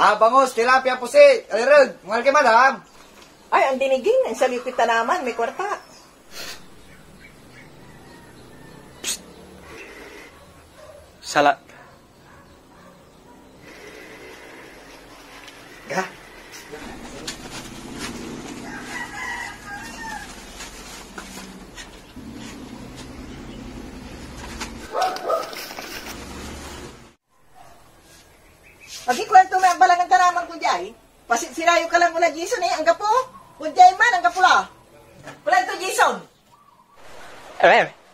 Bangos, tilapia, pusit, alirag, mga kay madam. Ay, ang diniging, ang salipit naman, may kwarta. Salat. Ga. Agi kwento may ang balangan tanaman ko jay. Pasit sirayo ka lang mula Jason ang gapo. Kung jay man ang gapula. Wala ito Jason.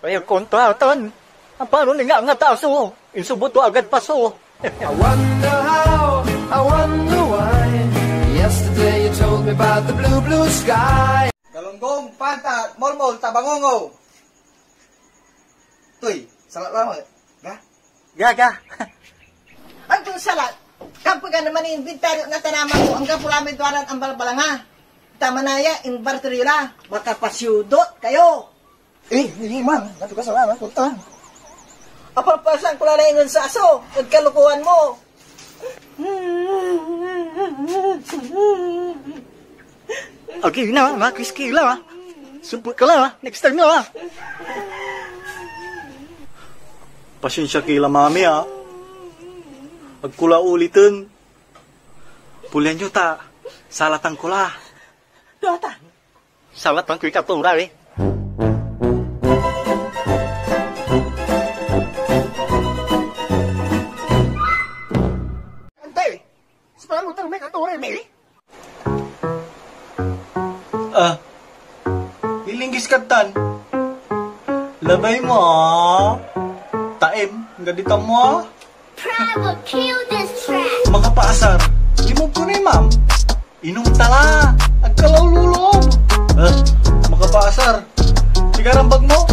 May kontra ton. Paano nga nga taso? Insubot to agad paso. I wonder how, I wonder why. Yesterday you told me about the blue, blue sky. Galunggong, panta, molmol, tabangongo. Tuy, salat lang mo. Ga. Ga. Ang itong salat. Kapag naman yung inventaryo nga tanaman ko, ang kapulamin tuwaran ang balbalanga. Tamanaya, inverterila. Baka pasyudot kayo. Hindi man, nato ka sa punta. Apapasan ko lang ingon sa aso. Nagkalukuhan mo. Okay na, nakiskila. Sumput ka lang, next time na. Pasensya kila mami Agkula ulitin. Pulian nyo ta. Salatan kula. Dota. Salatan ko ikatura Antay. Separan utang may katura may. Ilinggis katan. Labay mo Taim, gadita mo Travel, kill this track. Mga paasar, limog ko ni ma'am. Inom tala, agkalaw lulob. Mga paasar, sigarambag mo.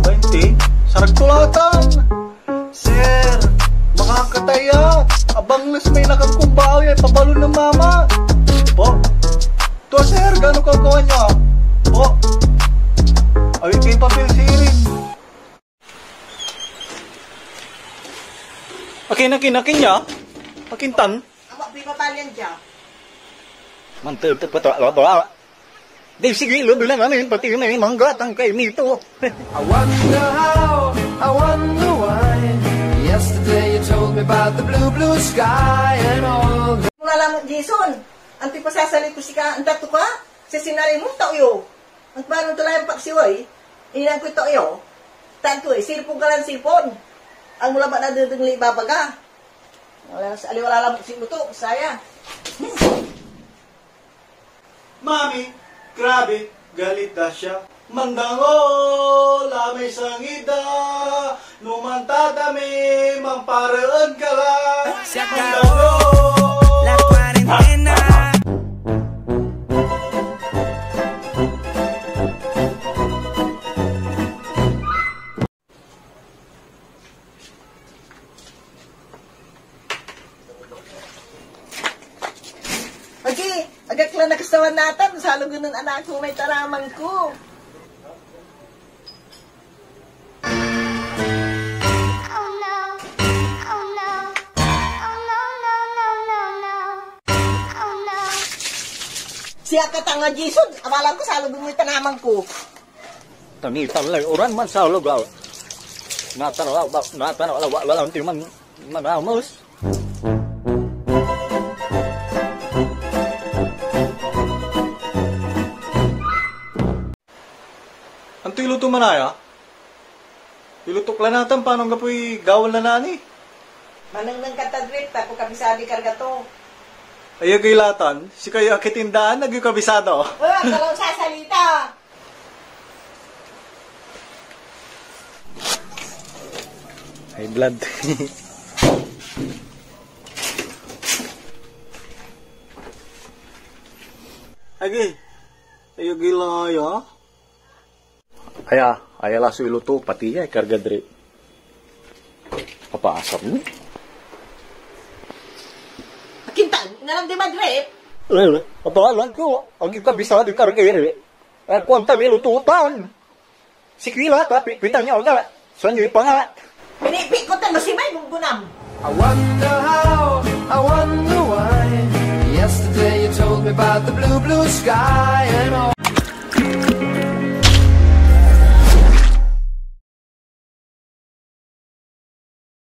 20, sarag tulatan. Sir, makakataya. Abanglas may nakagkumbaw yan, pabalo ng mama. Po, to sir, gano'ng kagawa niya? Po, ay kay papel sirin. Akin niya. Pakintan. Ama, pipapalyan dyan. Mantap, tepat. Di sige, lo bilang ano yun, pati yun ay manggatang kay Mito. I wonder how, I wonder why. Yesterday you told me about the blue, blue sky and all the... Mula lang, Jason. Ang tipasasalit ko si ka, ang tato ka. Sa sinari mo, tauyo. Ang parang tulayang paksiway. Inang ko tauyo. Tanto sirpon ka lang sirpon. Ang mula ba na dudungli babaga? Aliwala lang si Luto, saya. Mami, grabe, galit na siya. Mandango, lamay sangida, numantadami, mamparaan ka lang. Mandango, la cuarentena. Agak lang nakasawan natin, salong ganun anak ko, may taramang ko. Oh no, oh no, oh no, no, no, no, no, oh no. Siya katanga Jason, awalan ko salong ganun may taramang ko. Tanitan lang, orang man sa lugaw. Natanaw, walang timan manamos. Anto iluto manaya? Ilutok lang natin, paano nga po'y gawal na nani? Manang nang katadrit, ako kabisadi kargato. Ay gailatan, si kayo akitindaan, nagyo kabisado. Kalaw sasalita. High blood. Agi, ayo gila ya. Aya laso iluto, pati ya, karga dre. Apa asap mo? Kintan, ngalang di madrip. Apa alam ko, ang kabisado di karga ere. Kuwanta may lututan. Sikila, tapi pitang niya, wala. Saan niyo ipangat? Pinipik ko tan, masimay mong gunam. I wonder how, I wonder why. me about the blue, blue sky and all.